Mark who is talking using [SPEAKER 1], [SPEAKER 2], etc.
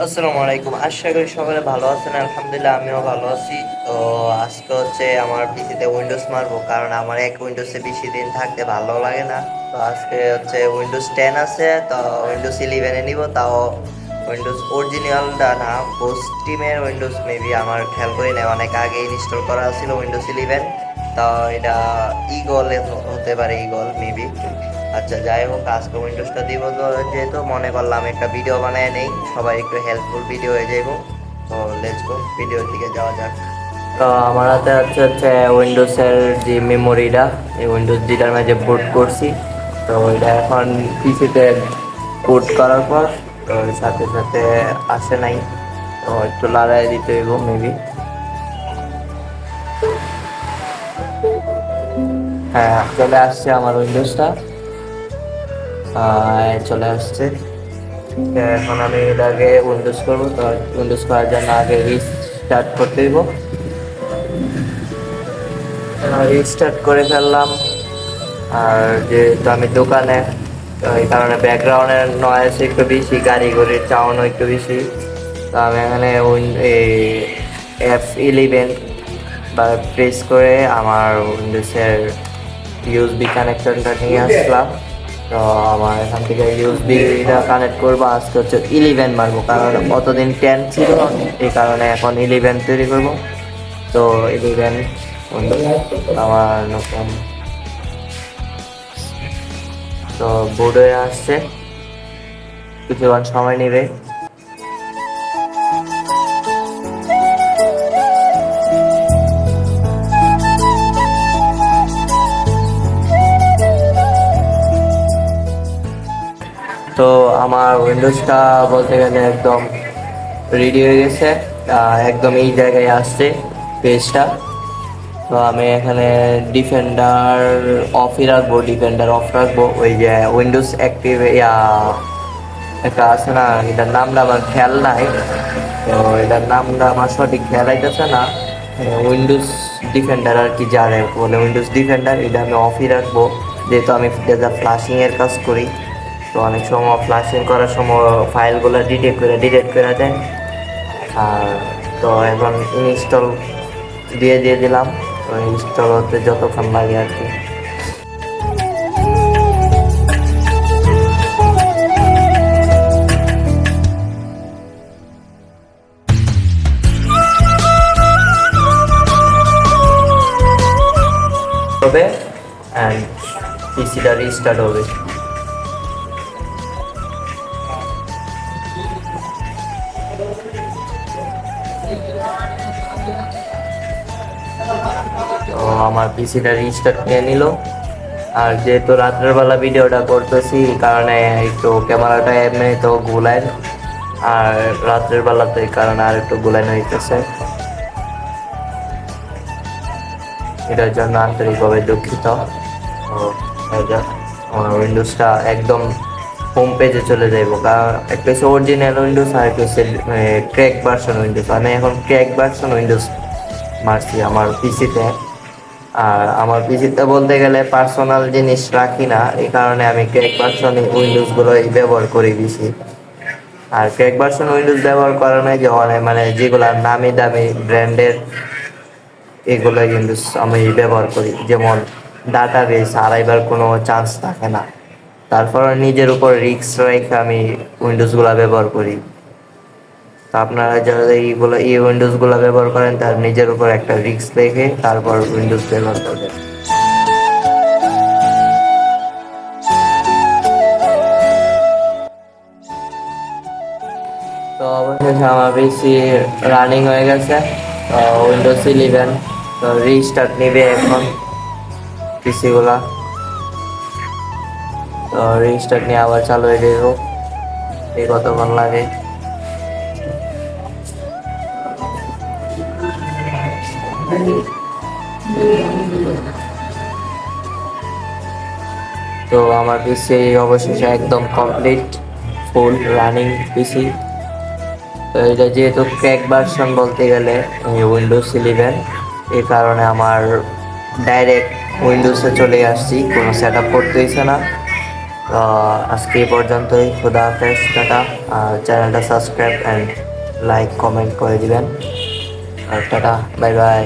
[SPEAKER 1] আসসালামু আলাইকুম। আশা করি সকলে ভালো আছেন। আলহামদুলিল্লাহ আমিও ভালো আছি। তো আজকে হচ্ছে আমার পিসিতে উইন্ডোজ মারবো, কারণ আমার এক উইন্ডোজে বেশি দিন থাকতে ভালো লাগে না। তো আজকে হচ্ছে উইন্ডোজ 10 আছে, তো উইন্ডোজ 11 নিব, তাও উইন্ডোজ অরিজিনালটা না, পোস্ট টিমের উইন্ডোজ মেবি আমার খেয়াল করি না, অনেক আগে ইনস্টল করা ছিল উইন্ডোজ 11। তা এটা ইগল হতে পারে, ইগল মেবি। আচ্ছা, যাই হোক, আজকে উইন্ডোজটা দিব, তো যেহেতু মনে করলাম একটা ভিডিও বানায় নেই, সবাই একটু হেল্পফুল ভিডিও হয়ে যাইব। তো লেটস গো, ভিডিওর দিকে যাওয়া যাক। তো আমার হাতে হচ্ছে উইন্ডোজের যে মেমোরিটা, এই উইন্ডোজ যেটার মাঝে বুট করছি, তো ওইটা এখন পিসিতে বুট করার পর তো সাথে সাথে আসে নাই, তো একটু লড়াই দিতে হইব মেবি। হ্যাঁ, চলে আসছে আমার উইন্ডোজটা, চলে আসছে। এখন আমি এটাকে উইন্ডোজ করবো, তো উইন্ডোজ করার জন্য আগে রিস্টার্ট করতে দিব। রিস্টার্ট করে ফেললাম। আর যেহেতু আমি দোকানে, তো এই কারণে ব্যাকগ্রাউন্ডের নয়েজ একটু বেশি, গাড়ি ঘড়ির চাউনও একটু বেশি। তো আমি এখানে F11 বা প্রেস করে আমার উইন্ডোজের ইউএসবি কানেকশনটা নিয়ে আসলাম। তো আমার এখান থেকে ইউএসবিটা কানেক্ট করবো। আজকে হচ্ছে 11 মারবো, কারণ অতদিন 10 ছিল, এই কারণে এখন 11 তৈরি করবো। তো 11 আমার নতুন, তো বোর্ড হয়ে আসছে, কিছুক্ষণ সময় নেবে। তো আমার উইন্ডোজটা বলতে গেলে একদম রেডি হয়ে গেছে, একদম এই জায়গায় আসছে পেজটা। তো আমি এখানে ডিফেন্ডার অফই রাখবো, ডিফেন্ডার অফ রাখবো। ওই যে উইন্ডোজ অ্যাক্টিভ একটা আছে না, এটার নামটা আমার খেয়াল নাই, তো এটার নামটা আমার সঠিক খেয়াল আইতেছে না। উইন্ডোজ ডিফেন্ডার আর কি, যারে বলে উইন্ডোজ ডিফেন্ডার, এটা আমি অফই রাখবো। যেহেতু আমি যা ফ্লাশিংয়ের কাজ করি, তো অনেক সময় ফ্লাশিং করার সময় ফাইলগুলো ডিলিট করে দেয়। আর তো এখন ইনস্টল দিয়ে দিলাম। তো ইনস্টল হতে যতক্ষণ লাগে আর কি। হবে অ্যান্ড পিসিটা রিস্টার্ট হবে। তো আমার পিসিটা রিস্টার্ট নিয়ে নিল। আর যেহেতু রাত্রের বেলা ভিডিওটা করতেছি, এই কারণে একটু ক্যামেরাটা এমনি তো গোলায়, আর রাত্রের বেলা তো এই কারণে আর একটু গোলানো হইতেছে। এটার জন্য আন্তরিকভাবে দুঃখিত। তো আমার উইন্ডোজটা একদম হোম পেজে চলে যাইব, কারণ একটা হচ্ছে অরিজিনাল উইন্ডোজ আর একটা হচ্ছে ক্র্যাক ভার্সন উইন্ডোজ। আমি এখন ক্র্যাক ভার্সন উইন্ডোজ মারছি আমার পিসিতে। আর আমার পিসিতে বলতে গেলে পার্সোনাল জিনিস রাখি না, এই কারণে আমি ক্র্যাক ভার্সন উইন্ডোজগুলোই ব্যবহার করি বেশি। আর ক্র্যাক ভার্সন উইন্ডোজ ব্যবহার করা নাই যে অনেক, মানে যেগুলো নামি দামি ব্র্যান্ডের, এগুলো কিন্তু আমি ব্যবহার করি। যেমন ডাটা বেস হারাইবার কোনো চান্স থাকে না, তারপর নিজের উপর রিস্ক রেখে আমি উইন্ডোজগুলো ব্যবহার করি। তো আপনারা যারা এই উইন্ডোজগুলো ব্যবহার করেন, তার নিজের উপর একটা রিস্ক রেখে তারপর উইন্ডোজ ব্যবহার করবেন। তো অবশেষে আমার পিসি রানিং হয়ে গেছে, তো উইন্ডোজ 11। তো রিস্টার্ট নিবে এখন পিসিগুলা, তো রিস্টার্ট নিয়ে আবার চালু হয়ে যাবো। এই কতক্ষণ লাগে। তো আমার পিসি অবশেষে একদম কমপ্লিট ফুল রানিং পিসি। তো এটা যেহেতু ক্র্যাক ভার্সন বলতে গেলে উইন্ডোজ 11, এই কারণে আমার ডাইরেক্ট উইন্ডোজে চলে আসছি, কোনো সেট আপ করতে হয়েছে না। তো আজকে এই পর্যন্তই, খুদা হাফেজ, টাটা। আর চ্যানেলটা সাবস্ক্রাইব অ্যান্ড লাইক কমেন্ট করে দিবেন। আর টাটা, বাই বাই।